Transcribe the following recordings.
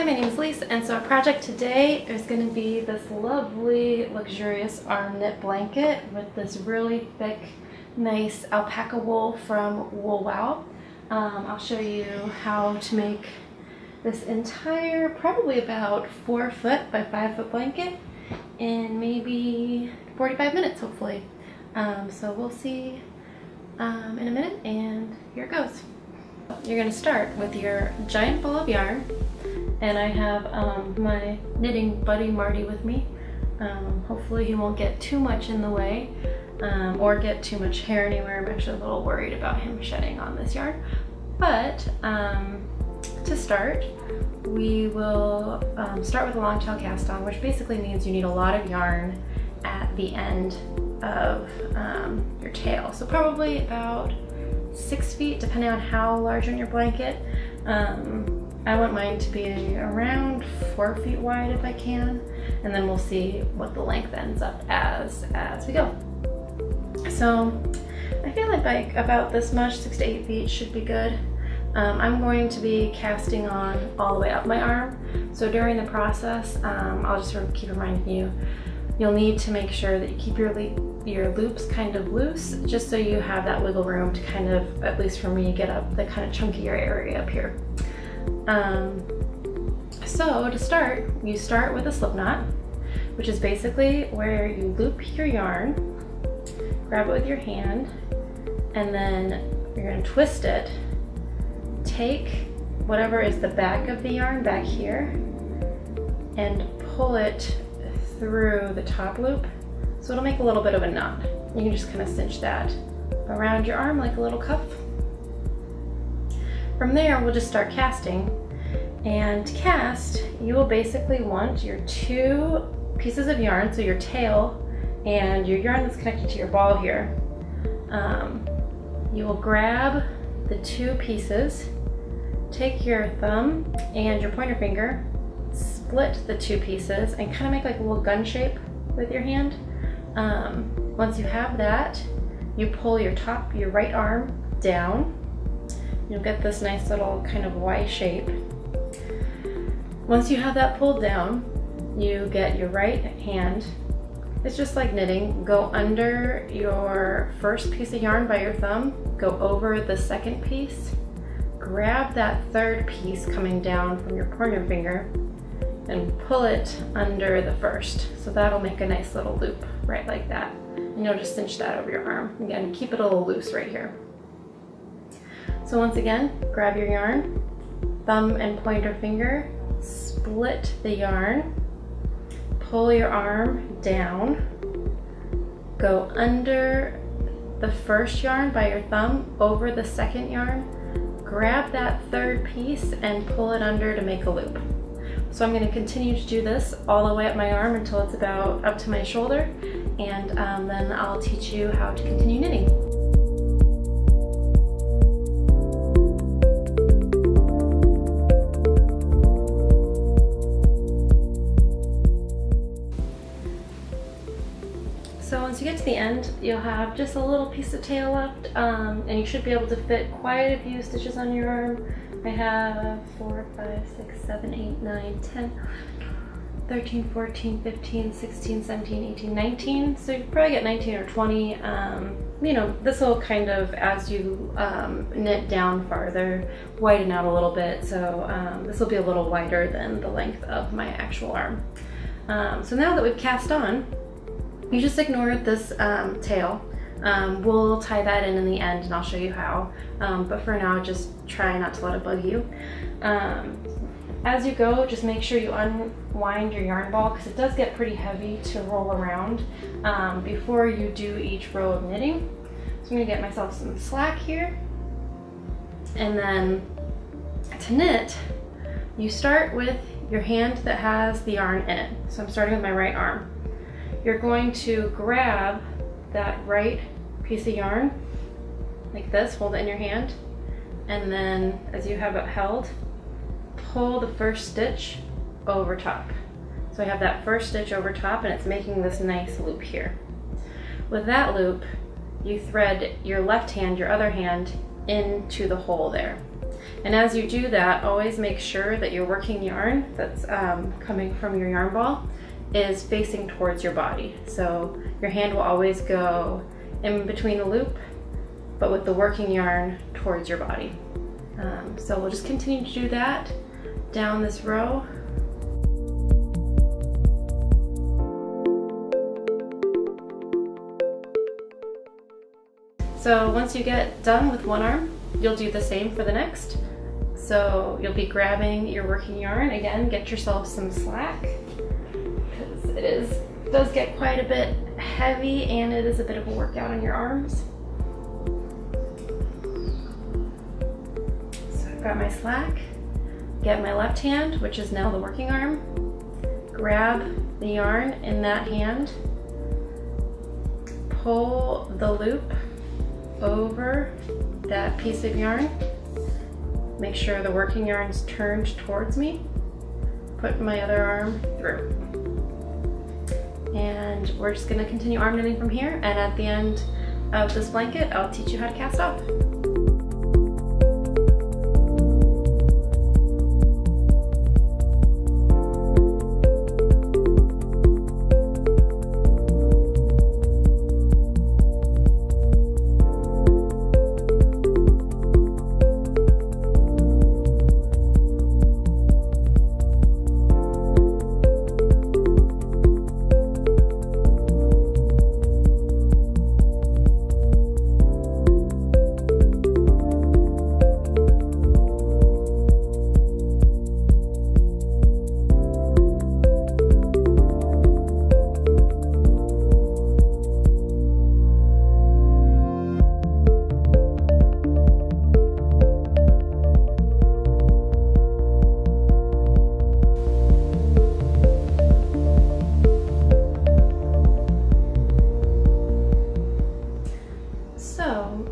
Hi, my name is Lisa, and so our project today is going to be this lovely, luxurious arm knit blanket with this really thick, nice alpaca wool from Wool Wow. I'll show you how to make this entire, probably about 4 foot by 5 foot blanket in maybe 45 minutes, hopefully. So we'll see in a minute, and here it goes. You're going to start with your giant ball of yarn. And I have my knitting buddy Marty with me. Hopefully he won't get too much in the way or get too much hair anywhere. I'm actually a little worried about him shedding on this yarn. But to start, we will start with a long tail cast on, which basically means you need a lot of yarn at the end of your tail. So probably about 6 feet, depending on how large on your blanket. I want mine to be around 4 feet wide if I can, and then we'll see what the length ends up as we go. So I feel like about this much, 6 to 8 feet should be good. I'm going to be casting on all the way up my arm. So during the process, I'll just sort of keep reminding you, you'll need to make sure that you keep your loops kind of loose, just so you have that wiggle room to kind of, at least for me, get up the kind of chunkier area up here. So to start, you start with a slip knot, which is basically where you loop your yarn, grab it with your hand, and then you're going to twist it. Take whatever is the back of the yarn back here and pull it through the top loop, so it'll make a little bit of a knot. You can just kind of cinch that around your arm like a little cuff. From there, we'll just start casting. And to cast, you will basically want your 2 pieces of yarn, so your tail and your yarn that's connected to your ball here. You will grab the 2 pieces, take your thumb and your pointer finger, split the 2 pieces, and kind of make like a little gun shape with your hand. Once you have that, you pull your right arm down. You'll get this nice little kind of Y shape. Once you have that pulled down, you get your right hand. It's just like knitting. Go under your first piece of yarn by your thumb, go over the second piece, grab that 3rd piece coming down from your pointer finger, and pull it under the first. So that'll make a nice little loop right like that. And you'll just cinch that over your arm. Again, keep it a little loose right here. So once again, grab your yarn, thumb and pointer finger, split the yarn, pull your arm down, go under the first yarn by your thumb, over the second yarn, grab that 3rd piece and pull it under to make a loop. So I'm going to continue to do this all the way up my arm until it's about up to my shoulder, and then I'll teach you how to continue knitting. So once you get to the end, you'll have just a little piece of tail left, and you should be able to fit quite a few stitches on your arm. I have 4, 5, 6, 7, 8, 9, 10, 13, 14, 15, 16, 17, 18, 19. So you probably get 19 or 20. You know, this will kind of, as you knit down farther, widen out a little bit. So this will be a little wider than the length of my actual arm. So now that we've cast on, you just ignore this tail. We'll tie that in the end, and I'll show you how. But for now, just try not to let it bug you. As you go, just make sure you unwind your yarn ball, because it does get pretty heavy to roll around before you do each row of knitting. So I'm going to get myself some slack here. And then to knit, you start with your hand that has the yarn in it. So I'm starting with my right arm. You're going to grab that right piece of yarn like this, hold it in your hand, and then as you have it held, pull the first stitch over top. So I have that first stitch over top, and it's making this nice loop here. With that loop, you thread your left hand, your other hand, into the hole there. And as you do that, always make sure that your working yarn that's coming from your yarn ball is facing towards your body. So your hand will always go in between the loop, but with the working yarn towards your body. So we'll just continue to do that down this row. So once you get done with one arm, you'll do the same for the next. So you'll be grabbing your working yarn. Again, get yourself some slack, because it does get quite a bit heavy and it is a bit of a workout on your arms. So I've got my slack, get my left hand, which is now the working arm, grab the yarn in that hand, pull the loop over that piece of yarn. Make sure the working yarn's turned towards me. Put my other arm through. And we're just gonna continue arm knitting from here, and at the end of this blanket, I'll teach you how to cast off.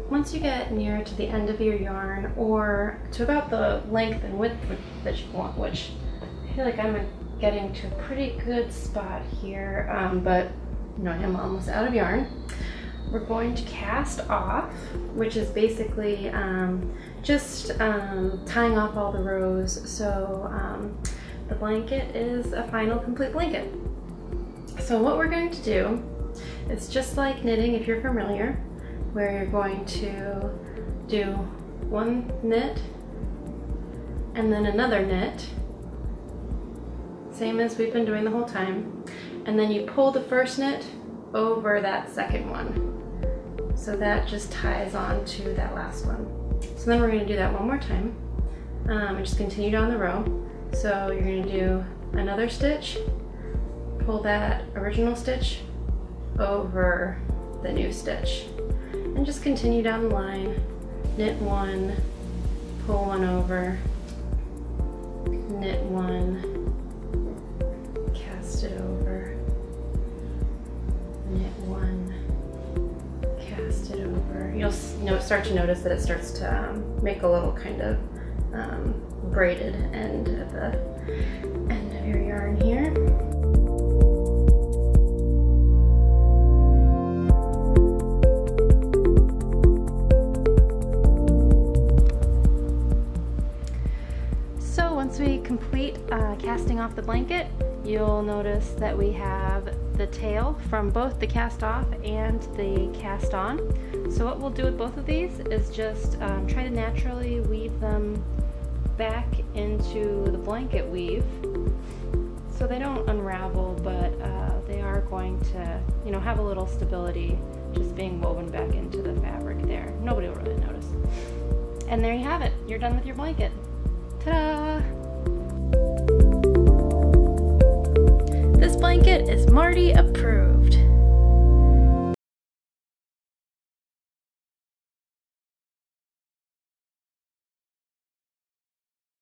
Once you get near to the end of your yarn, or to about the length and width that you want, which I feel like I'm getting to a pretty good spot here, but you know, I'm almost out of yarn, we're going to cast off, which is basically just tying off all the rows. So the blanket is a final complete blanket. So what we're going to do is just like knitting, if you're familiar, where you're going to do one knit and then another knit, same as we've been doing the whole time, and then you pull the first knit over that second one. So that just ties on to that last one. So then we're going to do that one more time, and just continue down the row. So you're going to do another stitch, pull that original stitch over the new stitch, and just continue down the line. Knit one, pull one over, knit one, cast it over, knit one, cast it over. You'll start to notice that it starts to make a little kind of braided end at the end of your yarn here. Once we complete casting off the blanket, you'll notice that we have the tail from both the cast off and the cast on. So what we'll do with both of these is just try to naturally weave them back into the blanket weave so they don't unravel, but they are going to, you know, have a little stability just being woven back into the fabric there. Nobody will really notice. And there you have it. You're done with your blanket. Ta-da! This blanket is Marty approved.